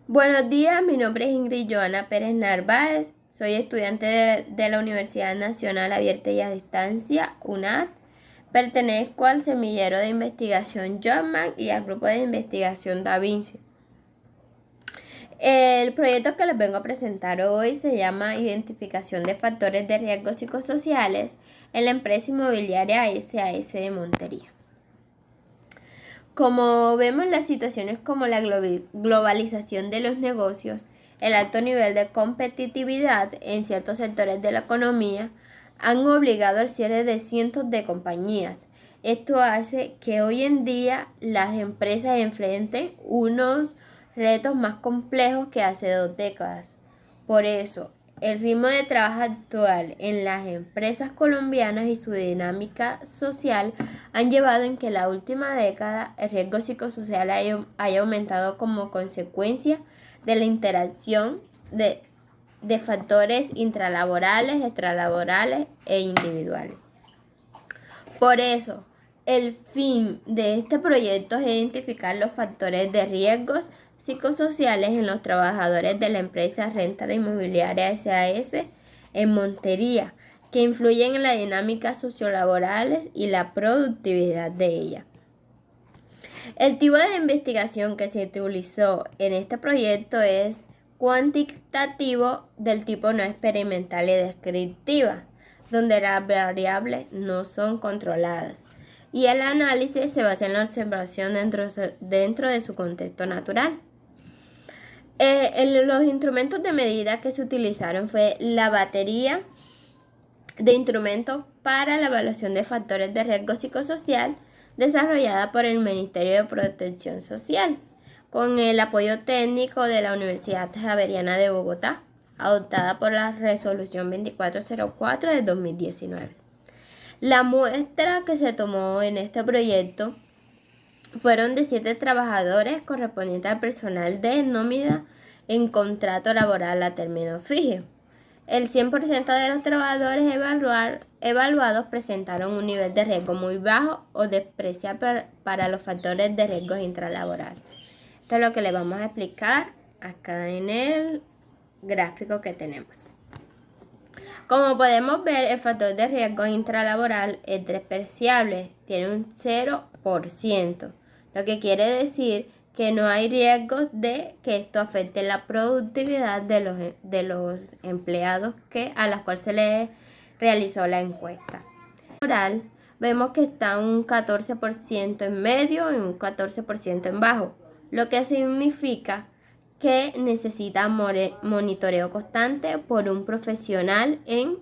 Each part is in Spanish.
Buenos días, mi nombre es Ingrid Joana Pérez Narváez, soy estudiante de la Universidad Nacional Abierta y a Distancia, UNAD. Pertenezco al semillero de investigación Jobman y al grupo de investigación Da Vinci. El proyecto que les vengo a presentar hoy se llama Identificación de factores de riesgo psicosociales en la empresa inmobiliaria SAS de Montería. Como vemos, las situaciones como la globalización de los negocios, el alto nivel de competitividad en ciertos sectores de la economía han obligado al cierre de cientos de compañías. Esto hace que hoy en día las empresas enfrenten unos retos más complejos que hace 2 décadas. Por eso, el ritmo de trabajo actual en las empresas colombianas y su dinámica social han llevado en que en la última década el riesgo psicosocial haya aumentado como consecuencia de la interacción de factores intralaborales, extralaborales e individuales. Por eso, el fin de este proyecto es identificar los factores de riesgos psicosociales en los trabajadores de la empresa Renta Inmobiliaria SAS en Montería, que influyen en la dinámica sociolaborales y la productividad de ella. El tipo de investigación que se utilizó en este proyecto es cuantitativo del tipo no experimental y descriptiva, donde las variables no son controladas, y el análisis se basa en la observación dentro de su contexto natural. Los instrumentos de medida que se utilizaron fue la batería de instrumentos para la evaluación de factores de riesgo psicosocial desarrollada por el Ministerio de Protección Social, con el apoyo técnico de la Universidad Javeriana de Bogotá, adoptada por la Resolución 2404 de 2019. La muestra que se tomó en este proyecto fueron de 7 trabajadores correspondientes al personal de nómina en contrato laboral a término fijo. El 100% de los trabajadores evaluados presentaron un nivel de riesgo muy bajo o despreciable para los factores de riesgo intralaboral. Esto es lo que le vamos a explicar acá en el gráfico que tenemos. Como podemos ver, el factor de riesgo intralaboral es despreciable, tiene un 0%, lo que quiere decir que no hay riesgos de que esto afecte la productividad de los empleados a los cuales se les realizó la encuesta. Laboral, vemos que está un 14% en medio y un 14% en bajo, lo que significa que necesita monitoreo constante por un profesional en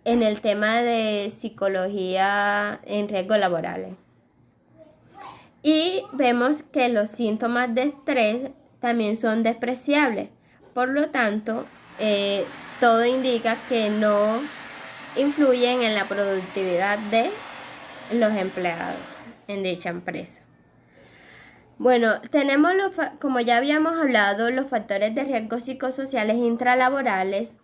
el tema de psicología en riesgos laborales. Y vemos que los síntomas de estrés también son despreciables. Por lo tanto, todo indica que no influyen en la productividad de los empleados en dicha empresa. Bueno, tenemos, como ya habíamos hablado, los factores de riesgo psicosociales intralaborales.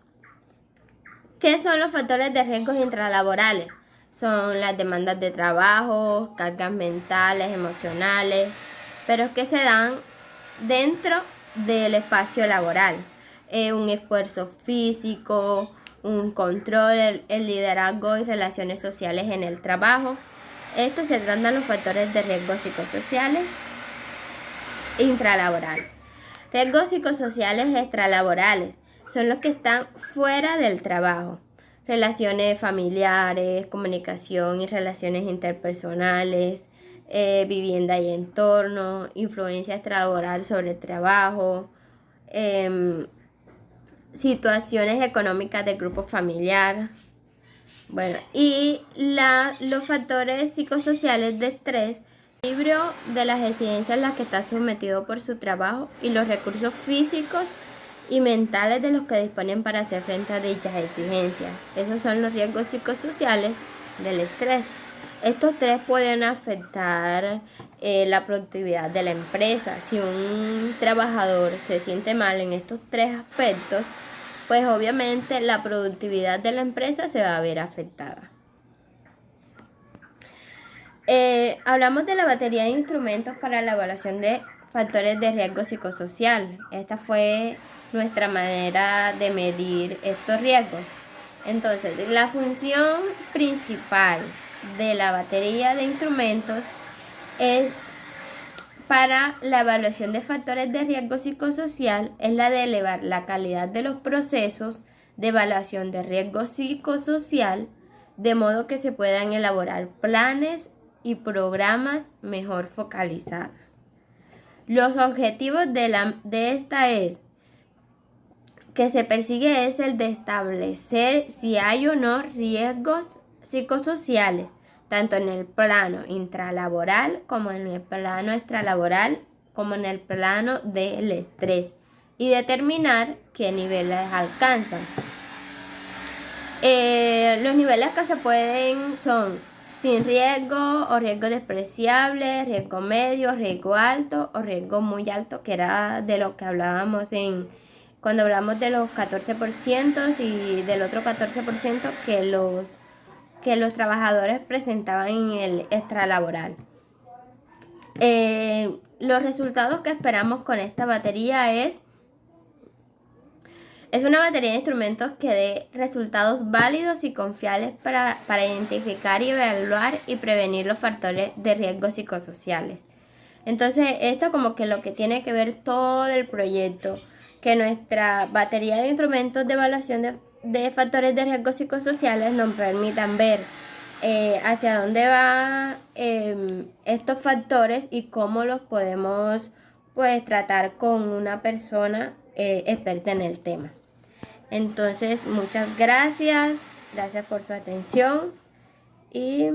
¿Qué son los factores de riesgo intralaborales? Son las demandas de trabajo, cargas mentales, emocionales, pero que se dan dentro del espacio laboral. Un esfuerzo físico, un control, el liderazgo y relaciones sociales en el trabajo. Esto se trata de los factores de riesgo psicosociales intralaborales. Riesgos psicosociales extralaborales son los que están fuera del trabajo. Relaciones familiares, comunicación y relaciones interpersonales, vivienda y entorno, influencia extralaboral sobre el trabajo, situaciones económicas del grupo familiar. Bueno, y los factores psicosociales de estrés, el equilibrio de las exigencias a las que está sometido por su trabajo y los recursos físicos y mentales de los que disponen para hacer frente a dichas exigencias. Esos son los riesgos psicosociales del estrés. Estos tres pueden afectar la productividad de la empresa. Si un trabajador se siente mal en estos 3 aspectos, pues obviamente la productividad de la empresa se va a ver afectada. Hablamos de la batería de instrumentos para la evaluación de factores de riesgo psicosocial. Esta fue nuestra manera de medir estos riesgos. Entonces, la función principal de la batería de instrumentos es para la evaluación de factores de riesgo psicosocial, es la de elevar la calidad de los procesos de evaluación de riesgo psicosocial, de modo que se puedan elaborar planes y programas mejor focalizados. Los objetivos de esta es que se persigue es el de establecer si hay o no riesgos psicosociales, tanto en el plano intralaboral como en el plano extralaboral, como en el plano del estrés, y determinar qué niveles alcanzan. Los niveles que se pueden son sin riesgo o riesgo despreciable, riesgo medio, riesgo alto o riesgo muy alto, que era de lo que hablábamos cuando hablamos de los 14% y del otro 14% que los trabajadores presentaban en el extralaboral. Los resultados que esperamos con esta batería es una batería de instrumentos que dé resultados válidos y confiables para identificar y evaluar y prevenir los factores de riesgo psicosociales. Entonces, esto como que lo que tiene que ver todo el proyecto, que nuestra batería de instrumentos de evaluación de factores de riesgo psicosociales nos permitan ver hacia dónde van estos factores y cómo los podemos pues tratar con una persona experta en el tema. Entonces, muchas gracias por su atención y